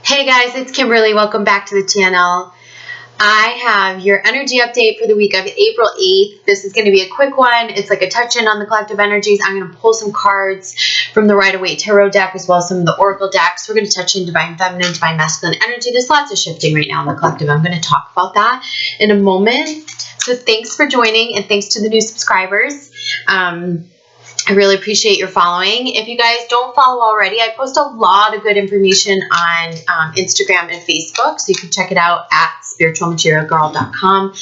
Hey guys, it's Kimberly. Welcome back to the channel. I have your energy update for the week of April 8th. This is going to be a quick one. It's like a touch-in on the collective energies. I'm going to pull some cards from the Rider-Waite Tarot deck as well as some of the Oracle decks. We're going to touch in Divine Feminine, Divine Masculine energy. There's lots of shifting right now in the collective. I'm going to talk about that in a moment. So thanks for joining and thanks to the new subscribers. I really appreciate your following. If you guys don't follow already, I post a lot of good information on Instagram and Facebook, so you can check it out at spiritualmaterialgirl.com.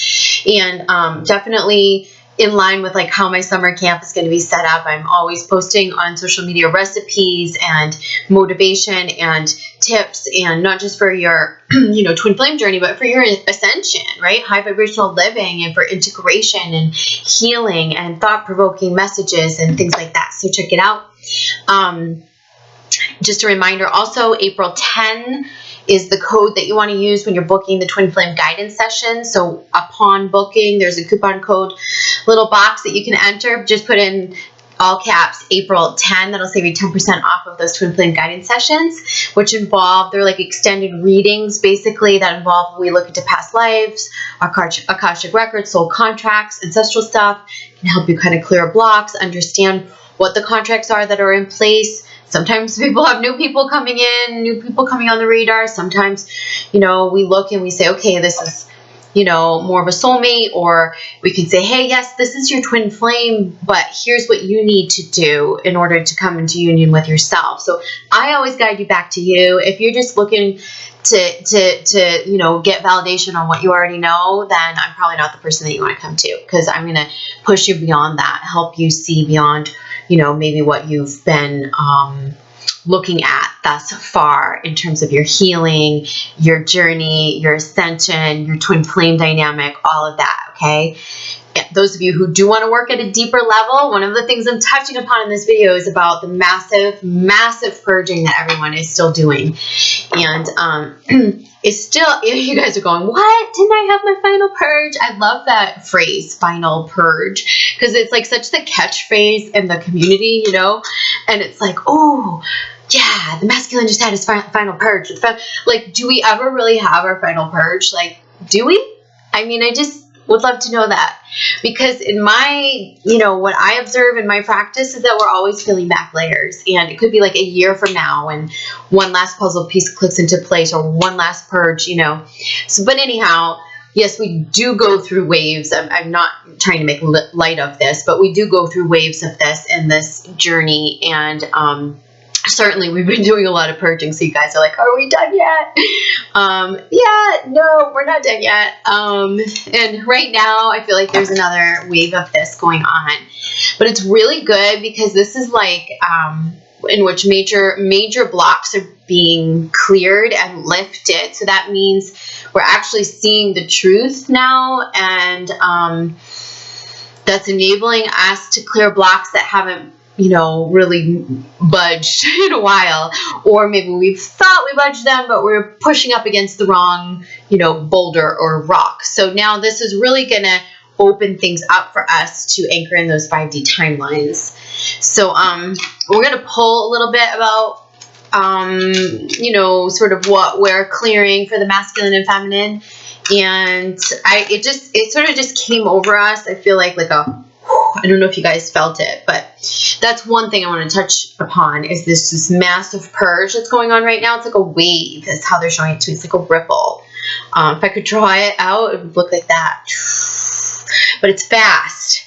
And definitely in line with like how my summer camp is going to be set up, I'm always posting on social media recipes and motivation and tips, and not just for your twin flame journey, but for your ascension, right? High vibrational living, and for integration and healing and thought-provoking messages and things like that. So check it out. Just a reminder also, April 10 is the code that you want to use when you're booking the Twin Flame guidance session. So upon booking, there's a coupon code little box that you can enter. Just put in all caps April 10. That'll save you 10% off of those Twin Flame guidance sessions, which involve, they're like extended readings basically that involve, we look into past lives, Akashic records, soul contracts, ancestral stuff, can help you kind of clear blocks, understand what the contracts are that are in place. Sometimes people have new people coming in, new people coming on the radar. Sometimes, we look and we say, okay, this is, more of a soulmate, or we can say, hey, yes, this is your twin flame, but here's what you need to do in order to come into union with yourself. So I always guide you back to you. If you're just looking to get validation on what you already know, then I'm probably not the person that you want to come to, because I'm going to push you beyond that, help you see beyond, maybe what you've been looking at thus far in terms of your healing, your journey, your ascension, your twin flame dynamic, all of that, okay? Those of you who do want to work at a deeper level, one of the things I'm touching upon in this video is about the massive, massive purging that everyone is still doing. And it's still, you guys are going, what? Didn't I have my final purge? I love that phrase, final purge, because it's like such the catchphrase in the community, and it's like, oh, yeah, the masculine just had his final purge. Like, do we ever really have our final purge? Like, do we? I mean, I just would love to know that, because in my, what I observe in my practice is that we're always peeling back layers, and it could be like a year from now when one last puzzle piece clicks into place, or one last purge, So, but anyhow, yes, we do go through waves. I'm not trying to make light of this, but we do go through waves of this in this journey, and certainly we've been doing a lot of purging, so you guys are like, are we done yet? Yeah, no, we're not done yet. And right now I feel like there's another wave of this going on, but it's really good because this is like in which major blocks are being cleared and lifted. So that means we're actually seeing the truth now, and that's enabling us to clear blocks that haven't really budged in a while, or maybe we've thought we budged them, but we're pushing up against the wrong, boulder or rock. So now this is really going to open things up for us to anchor in those 5D timelines. So we're going to pull a little bit about sort of what we're clearing for the masculine and feminine, and it sort of just came over us. I feel like I don't know if you guys felt it, but that's one thing I want to touch upon is this massive purge that's going on right now. It's like a wave. That's how they're showing it to me. It's like a ripple. If I could draw it out, it would look like that. But it's fast,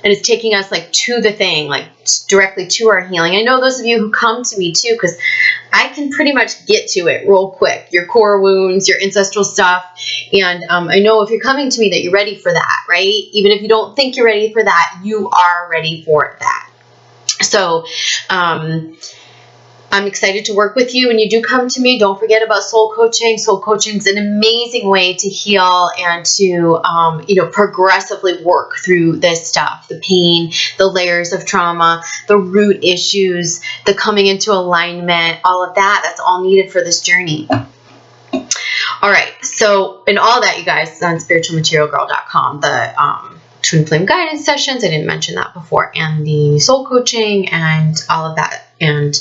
and it's taking us like to the thing, like directly to our healing. I know those of you who come to me too, because I can pretty much get to it real quick. Your core wounds, your ancestral stuff. And I know if you're coming to me that you're ready for that, right? Even if you don't think you're ready for that, you are ready for that. So I'm excited to work with you when you do come to me. Don't forget about soul coaching. Soul coaching is an amazing way to heal and to, progressively work through this stuff, the pain, the layers of trauma, the root issues, the coming into alignment, all of that. That's all needed for this journey. All right. So, and all that, you guys, is on spiritualmaterialgirl.com. The twin flame guidance sessions, I didn't mention that before, and the soul coaching and all of that, and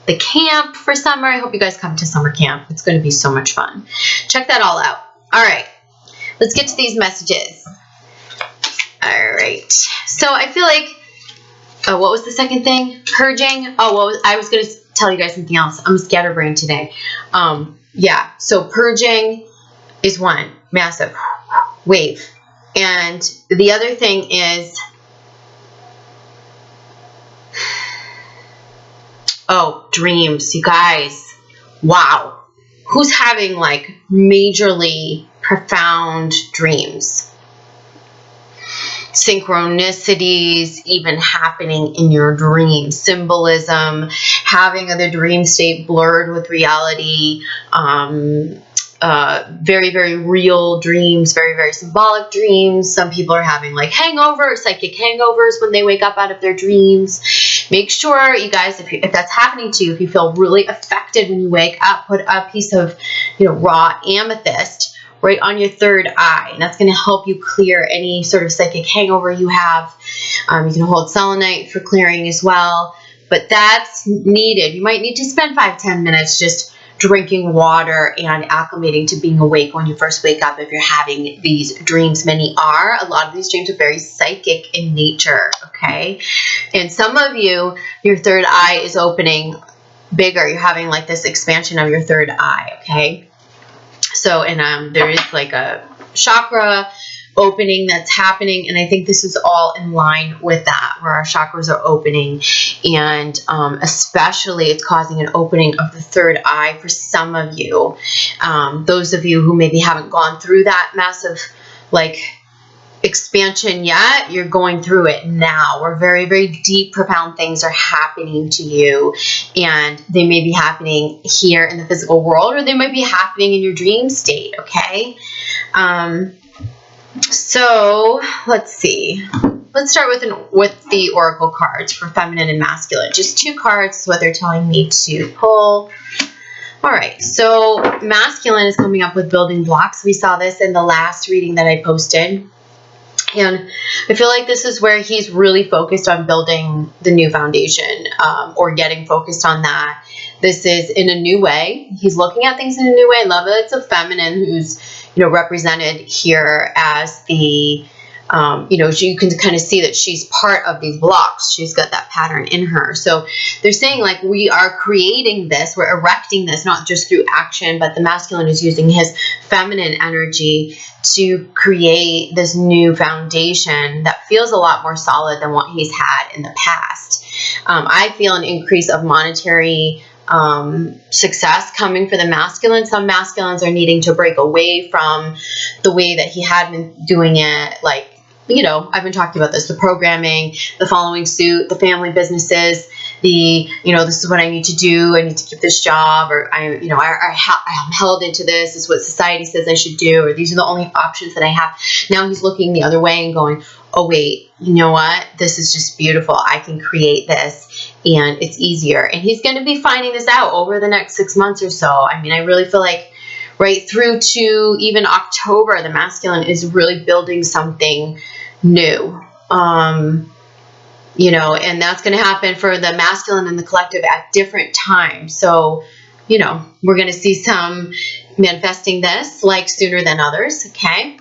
the camp for summer. I hope you guys come to summer camp. It's going to be so much fun. Check that all out. All right, let's get to these messages. All right, so I feel like, oh, what was the second thing? Purging. Oh, well, I was going to tell you guys something else. I'm a scatterbrain today. Yeah, so purging is one massive wave. And the other thing is, oh, dreams, you guys. Wow. Who's having like majorly profound dreams? Synchronicities even happening in your dreams, symbolism, having the dream state blurred with reality, very, very real dreams, very, very symbolic dreams. Some people are having like hangovers, psychic hangovers when they wake up out of their dreams. Make sure, you guys, if that's happening to you, if you feel really affected when you wake up, put a piece of, raw amethyst right on your third eye, and that's going to help you clear any sort of psychic hangover you have. You can hold selenite for clearing as well, but that's needed. You might need to spend 5-10 minutes just drinking water and acclimating to being awake when you first wake up if you're having these dreams. Many are. A lot of these dreams are very psychic in nature, okay? And some of you, your third eye is opening bigger. You're having like this expansion of your third eye, okay? So, and there is like a chakra opening that's happening, and I think this is all in line with that, where our chakras are opening, and especially it's causing an opening of the third eye for some of you. Those of you who maybe haven't gone through that massive like expansion yet, you're going through it now, where very, very deep, profound things are happening to you, and they may be happening here in the physical world, or they might be happening in your dream state, okay? So let's see. Let's start with the oracle cards for feminine and masculine. Just 2 cards is what they're telling me to pull. All right, so masculine is coming up with building blocks. We saw this in the last reading that I posted. And I feel like this is where he's really focused on building the new foundation, or getting focused on that. This is in a new way. He's looking at things in a new way. I love it. It's a feminine who's, represented here as the, you can kind of see that she's part of these blocks. She's got that pattern in her. So they're saying like we are creating this, we're erecting this, not just through action, but the masculine is using his feminine energy to create this new foundation that feels a lot more solid than what he's had in the past. I feel an increase of monetary success coming for the masculine. Some masculines are needing to break away from the way that he had been doing it. Like, I've been talking about this, the programming, the following suit, the family businesses, this is what I need to do. I need to keep this job, or I'm held into this. This is what society says I should do, or these are the only options that I have. Now he's looking the other way and going, oh wait, you know what? This is just beautiful. I can create this, and it's easier. And he's going to be finding this out over the next 6 months or so. I mean, I really feel like right through to even October, the masculine is really building something new. And that's going to happen for the masculine and the collective at different times. So, we're going to see some manifesting this like sooner than others. Okay.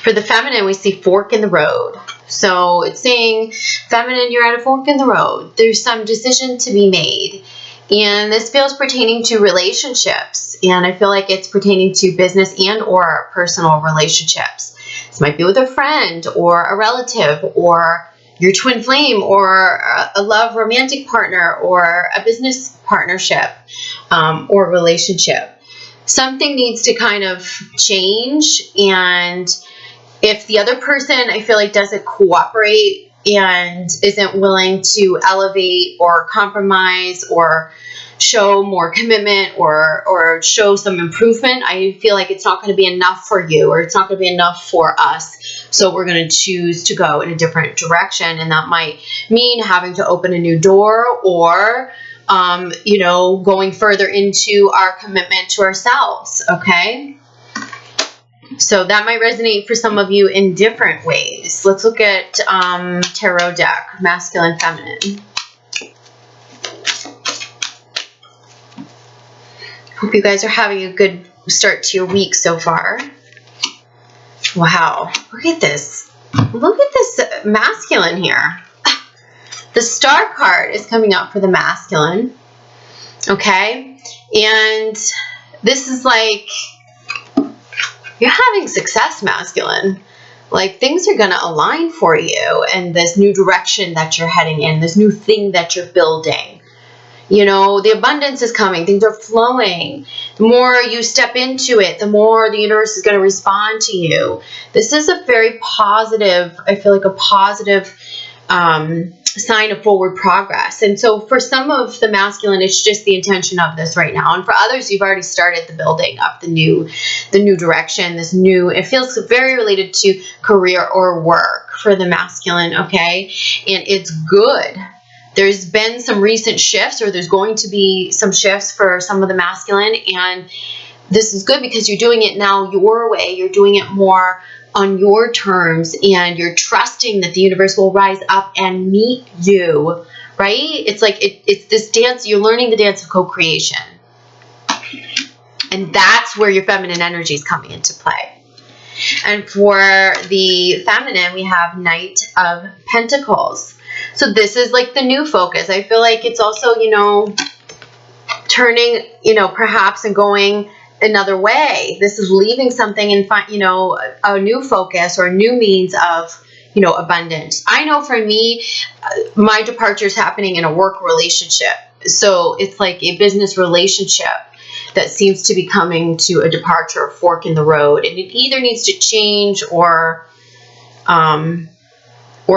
For the feminine, we see fork in the road. So it's saying, feminine, you're at a fork in the road. There's some decision to be made. And this feels pertaining to relationships. And I feel like it's pertaining to business and or personal relationships. This might be with a friend or a relative or your twin flame or a love romantic partner or a business partnership or relationship. Something needs to kind of change, and if the other person, I feel like, doesn't cooperate and isn't willing to elevate or compromise or show more commitment or show some improvement, I feel like it's not going to be enough for you, or it's not going to be enough for us. So we're going to choose to go in a different direction, and that might mean having to open a new door, or going further into our commitment to ourselves, okay? So that might resonate for some of you in different ways. Let's look at tarot deck, masculine, feminine. Hope you guys are having a good start to your week so far. Wow, look at this. Look at this masculine here. The Star card is coming up for the masculine. Okay? And this is like, you're having success, masculine. Like, things are going to align for you in this new direction that you're heading in, this new thing that you're building. You know, the abundance is coming. Things are flowing. The more you step into it, the more the universe is going to respond to you. This is a very positive, I feel like a positive sign of forward progress. And so for some of the masculine, it's just the intention of this right now. And for others, you've already started the building of the new direction, this new, it feels very related to career or work for the masculine, okay? And it's good. There's been some recent shifts, or there's going to be some shifts for some of the masculine, and this is good because you're doing it now your way. You're doing it more on your terms, and you're trusting that the universe will rise up and meet you, right? It's like it's this dance. You're learning the dance of co-creation, and that's where your feminine energy is coming into play. And for the feminine, we have Knight of Pentacles. So this is like the new focus. I feel like it's also, you know, turning, you know, perhaps and going another way. This is leaving something and find, you know, a new focus or a new means of, you know, abundance. I know for me, my departure is happening in a work relationship. So it's like a business relationship that seems to be coming to a departure, a fork in the road. And it either needs to change or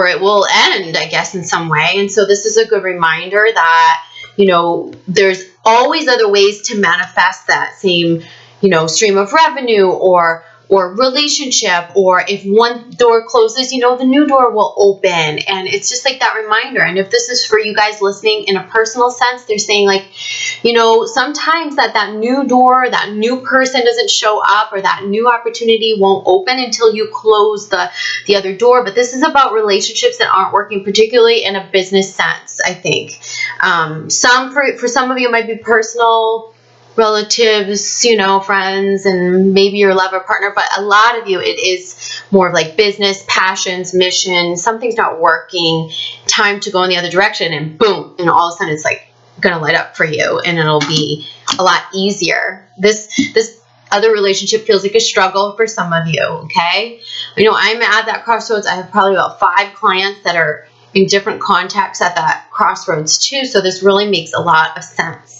it will end, I guess, in some way. And so this is a good reminder that, you know, there's always other ways to manifest that same, you know, stream of revenue or relationship, or if one door closes, you know, the new door will open. And it's just like that reminder. And if this is for you guys listening in a personal sense, they're saying like, you know, sometimes that new door, that new person doesn't show up, or that new opportunity won't open until you close the other door. But this is about relationships that aren't working, particularly in a business sense, I think. For some of you, it might be personal, relatives, you know, friends, and maybe your lover partner, but a lot of you, it is more of like business, passions, mission. Something's not working, time to go in the other direction, and boom, and all of a sudden it's like gonna light up for you, and it'll be a lot easier. This other relationship feels like a struggle for some of you, okay? You know, I'm at that crossroads. I have probably about 5 clients that are in different contexts at that crossroads too, so this really makes a lot of sense.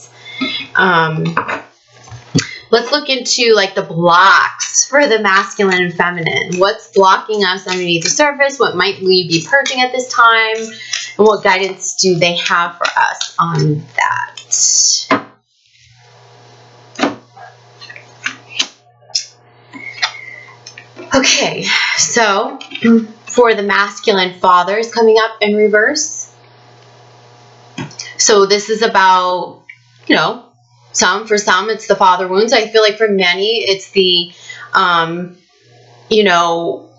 Let's look into like the blocks for the masculine and feminine. What's blocking us underneath the surface? What might we be purging at this time? And what guidance do they have for us on that? Okay, so for the masculine, father is coming up in reverse. So this is about, you know, for some, it's the father wounds. I feel like for many, it's the, you know,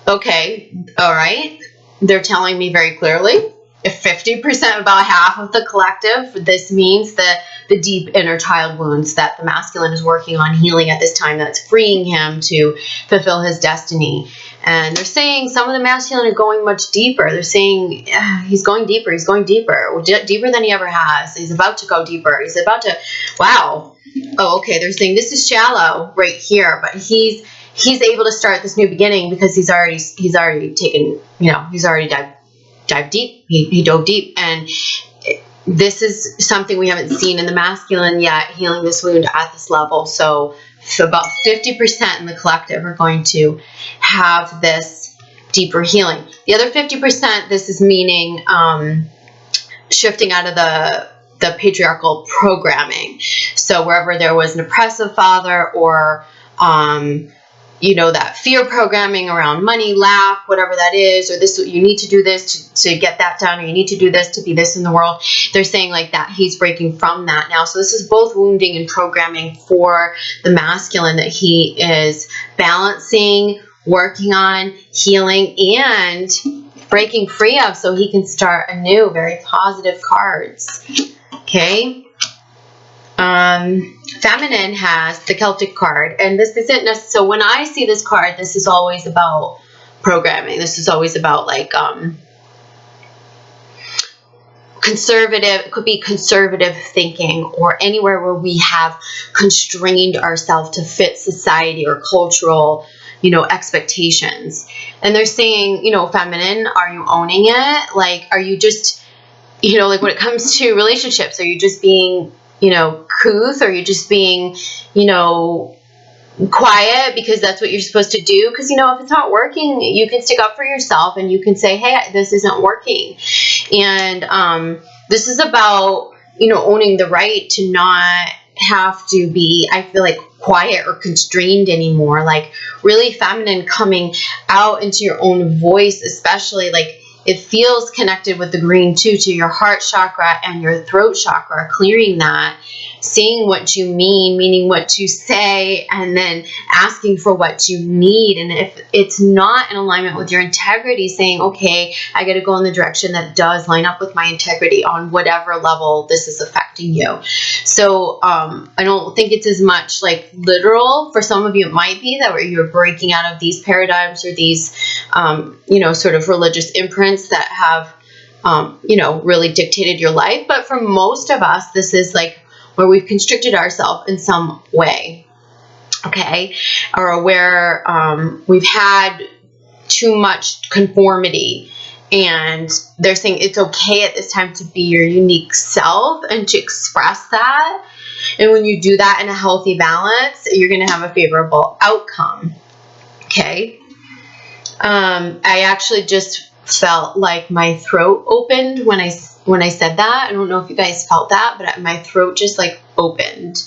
okay, all right. They're telling me very clearly, if 50%, about half of the collective, this means the deep inner child wounds that the masculine is working on healing at this time, that's freeing him to fulfill his destiny. And they're saying some of the masculine are going much deeper. They're saying he's going deeper, deeper than he ever has. He's about to go deeper. He's about to, wow. Oh, okay. They're saying this is shallow right here, but he's able to start this new beginning because he's already taken, you know, he's already dived deep. He dove deep, and this is something we haven't seen in the masculine yet, healing this wound at this level. So about 50% in the collective are going to have this deeper healing. The other 50%, this is meaning shifting out of the patriarchal programming. So wherever there was an oppressive father, or you know, that fear programming around money, lack, whatever that is, or this, you need to do this to get that done, or you need to do this to be this in the world. They're saying like that he's breaking from that now. So this is both wounding and programming for the masculine that he is balancing, working on, healing, and breaking free of, so he can start anew. Very positive cards. Okay. Feminine has the Celtic card, and this isn't necessarily, so when I see this card, this is always about programming. This is always about like conservative, it could be conservative thinking, or anywhere where we have constrained ourselves to fit society or cultural, expectations. And they're saying, feminine, are you owning it? Like, are you just, like when it comes to relationships, are you just being, couth, or are you just being, quiet because that's what you're supposed to do? Because, if it's not working, you can stick up for yourself and you can say, hey, this isn't working. And this is about, owning the right to not have to be, I feel like, quiet or constrained anymore. Like, really feminine, coming out into your own voice, especially like it feels connected with the green too, to your heart chakra and your throat chakra, clearing that, saying what you mean, meaning what you say, and then asking for what you need. And if it's not in alignment with your integrity, saying, okay, I got to go in the direction that does line up with my integrity on whatever level this is affecting you. So I don't think it's as much like literal. For some of you, it might be that where you're breaking out of these paradigms or these, sort of religious imprints that have, really dictated your life. But for most of us, this is like where we've constricted ourselves in some way, okay? Or where we've had too much conformity. And they're saying it's okay at this time to be your unique self and to express that. And when you do that in a healthy balance, you're going to have a favorable outcome, okay? I actually just felt like my throat opened when I said that. I don't know if you guys felt that, but my throat just like opened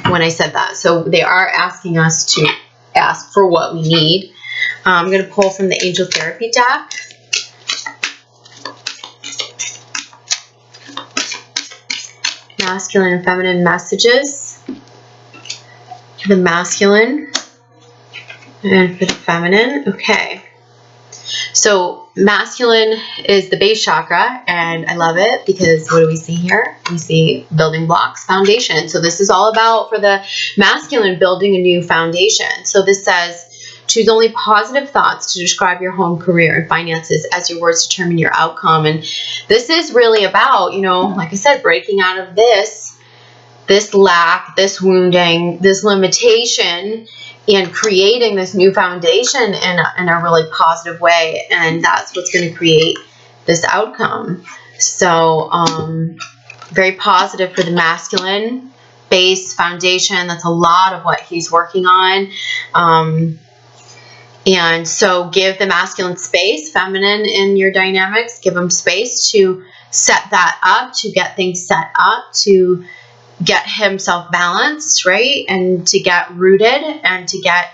when I said that. So they are asking us to ask for what we need. I'm going to pull from the Angel Therapy deck. Masculine and feminine messages. For the masculine and for the feminine. Okay. So masculine is the base chakra, and I love it because what do we see here? We see building blocks, foundation. So this is all about, for the masculine, building a new foundation. So this says, choose only positive thoughts to describe your home, career, and finances, as your words determine your outcome. And this is really about, like I said, breaking out of this lack, this wounding, this limitation, and creating this new foundation in a really positive way. And that's what's going to create this outcome. So very positive for the masculine base foundation. That's a lot of what he's working on. And so give the masculine space, feminine in your dynamics, give them space to set that up, to get things set up, to get himself balanced, right? And to get rooted and to get,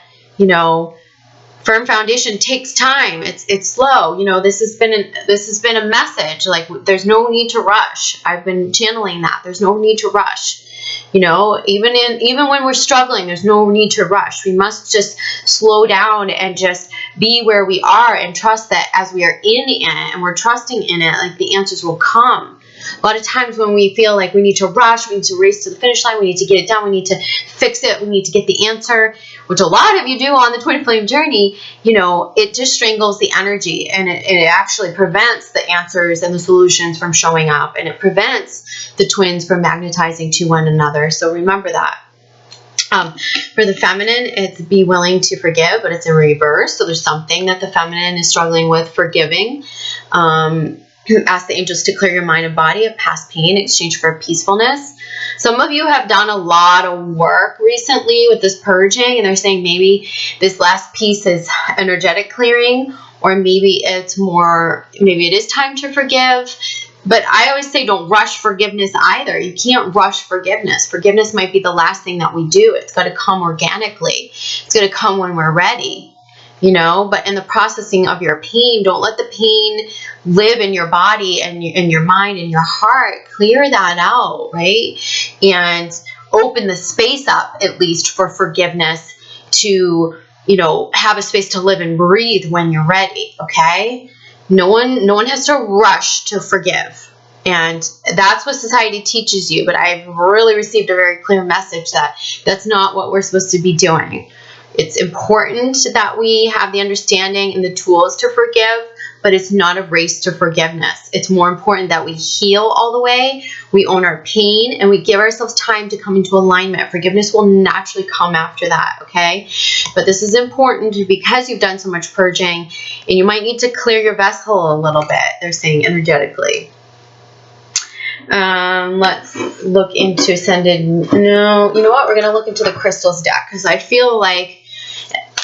firm foundation takes time. It's slow. This has been a message. Like, there's no need to rush. I've been channeling that. There's no need to rush. Even when we're struggling, there's no need to rush. We must just slow down and just be where we are and trust that as we are in it and we're trusting in it, like, the answers will come. A lot of times when we feel like we need to rush, we need to race to the finish line, we need to get it done, we need to fix it, we need to get the answer, which a lot of you do on the twin flame journey, it just strangles the energy, and it actually prevents the answers and the solutions from showing up, and it prevents the twins from magnetizing to one another. So remember that. For the feminine, it's be willing to forgive, but it's in reverse. So there's something that the feminine is struggling with forgiving. Ask the angels to clear your mind and body of past pain in exchange for peacefulness. Some of you have done a lot of work recently with this purging, and they're saying maybe this last piece is energetic clearing, or maybe it is time to forgive. But I always say don't rush forgiveness either. You can't rush forgiveness. Forgiveness might be the last thing that we do. It's got to come organically. It's going to come when we're ready. But in the processing of your pain, don't let the pain live in your body and in your mind and your heart. Clear that out, right? And open the space up, at least, for forgiveness to, have a space to live and breathe when you're ready, okay? No one has to rush to forgive. And that's what society teaches you. But I've really received a very clear message that that's not what we're supposed to be doing. It's important that we have the understanding and the tools to forgive, but it's not a race to forgiveness. It's more important that we heal all the way, we own our pain, and we give ourselves time to come into alignment. Forgiveness will naturally come after that, okay? But this is important because you've done so much purging, and you might need to clear your vessel a little bit, they're saying energetically. Let's look into ascended. No, you know what? We're going to look into the crystals deck, because I feel like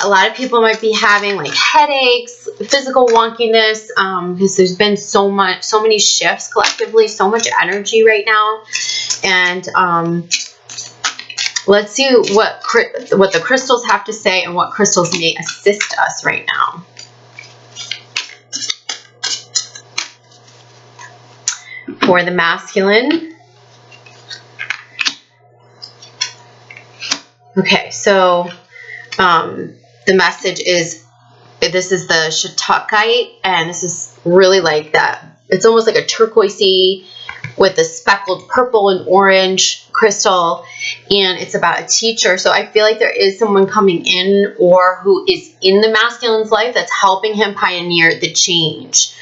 a lot of people might be having like headaches, physical wonkiness, because there's been so many shifts collectively, so much energy right now. And let's see what the crystals have to say and what crystals may assist us right now. For the masculine. Okay, so the message is, this is the Shatakite, and this is really like that. It's almost like a turquoisey with a speckled purple and orange crystal, and it's about a teacher. So I feel like there is someone coming in or who is in the masculine's life that's helping him pioneer the change.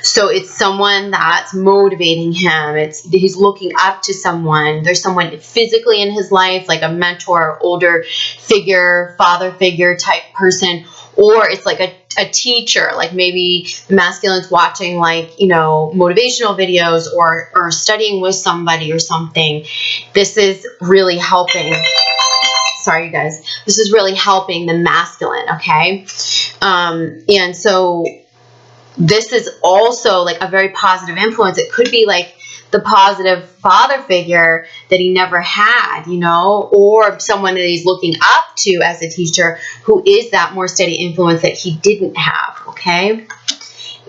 So it's someone that's motivating him. He's looking up to someone. There's someone physically in his life, like a mentor, older figure, father figure type person, or it's like a teacher, like maybe the masculine's watching like, you know, motivational videos or studying with somebody or something. This is really helping. Sorry, you guys. This is really helping the masculine, okay? And so this is also like a very positive influence. It could be like the positive father figure that he never had, you know, or someone that he's looking up to as a teacher who is that more steady influence that he didn't have, okay?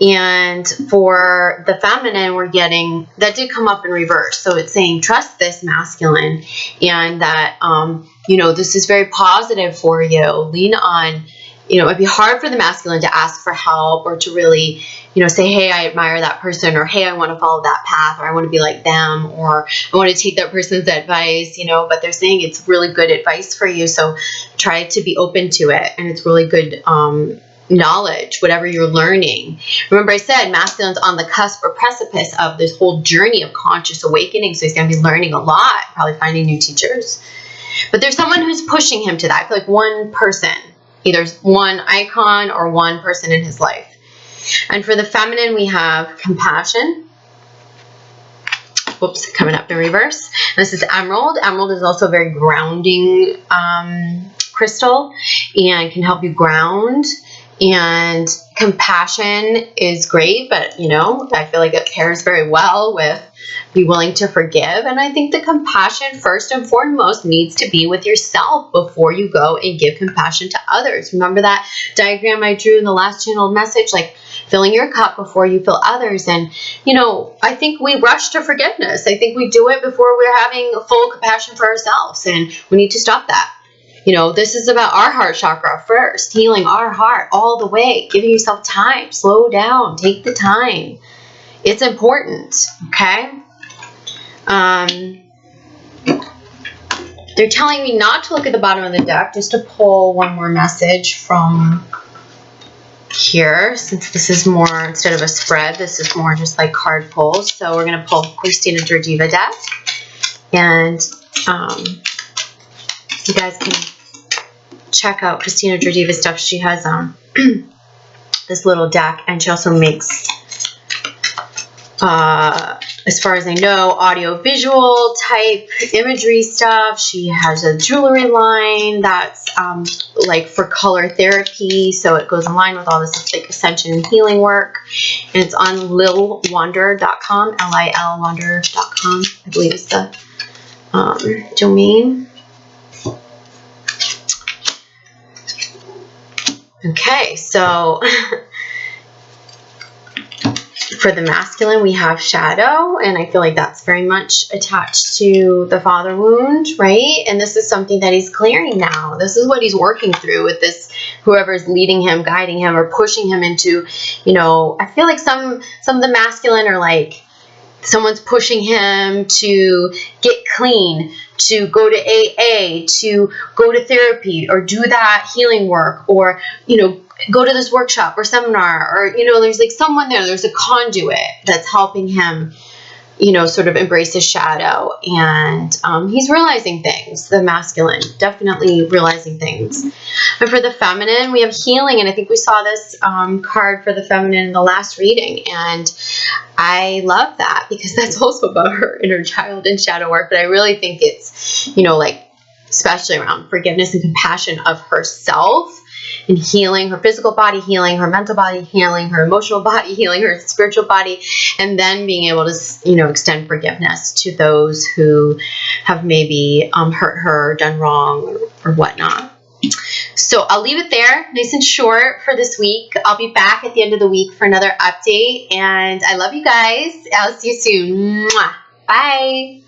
And for the feminine, we're getting, that did come up in reverse. So it's saying, trust this masculine, and that, you know, this is very positive for you. Lean on. You know, it'd be hard for the masculine to ask for help or to really, you know, say, hey, I admire that person, or hey, I want to follow that path, or I want to be like them, or I want to take that person's advice, you know, but they're saying it's really good advice for you. So try to be open to it. And it's really good knowledge, whatever you're learning. Remember I said masculine's on the cusp or precipice of this whole journey of conscious awakening. So he's going to be learning a lot, probably finding new teachers. But there's someone who's pushing him to that. I feel like one person, either one icon or one person in his life. And for the feminine, we have compassion. Whoops, coming up in reverse. This is emerald. Emerald is also a very grounding crystal and can help you ground. And compassion is great, but, you know, I feel like it pairs very well with be willing to forgive. And I think the compassion, first and foremost, needs to be with yourself before you go and give compassion to others. Remember that diagram I drew in the last channel message, like filling your cup before you fill others. And, you know, I think we rush to forgiveness. I think we do it before we're having full compassion for ourselves. And we need to stop that. You know, this is about our heart chakra first, healing our heart all the way, giving yourself time, slow down, take the time. It's important, okay? They're telling me not to look at the bottom of the deck, just to pull one more message from here, since this is more, instead of a spread, this is more just like card pulls. So we're going to pull Christina Georgieva deck, and you guys can check out Christina Georgieva's stuff. She has this little deck, and she also makes, as far as I know, audio-visual type imagery stuff. She has a jewelry line that's like for color therapy, so it goes in line with all this like ascension and healing work. And it's on lilwonder.com, lilwonder.com, I believe is the domain. Okay, so for the masculine, we have shadow, and I feel like that's very much attached to the father wound, right? And this is something that he's clearing now. This is what he's working through with this, whoever's leading him, guiding him, or pushing him into, you know, I feel like some of the masculine are like, someone's pushing him to get clean, to go to AA, to go to therapy, or do that healing work, or, go to this workshop or seminar, or, there's like someone there's a conduit that's helping him, sort of embrace his shadow. And he's realizing things, the masculine, definitely realizing things. And for the feminine, we have healing. And I think we saw this card for the feminine in the last reading. And I love that because that's also about her inner child and shadow work. But I really think it's, especially around forgiveness and compassion of herself, and healing her physical body, healing her mental body, healing her emotional body, healing her spiritual body, and then being able to, extend forgiveness to those who have maybe hurt her, done wrong, or whatnot. So I'll leave it there, nice and short for this week. I'll be back at the end of the week for another update, and I love you guys. I'll see you soon. Mwah. Bye.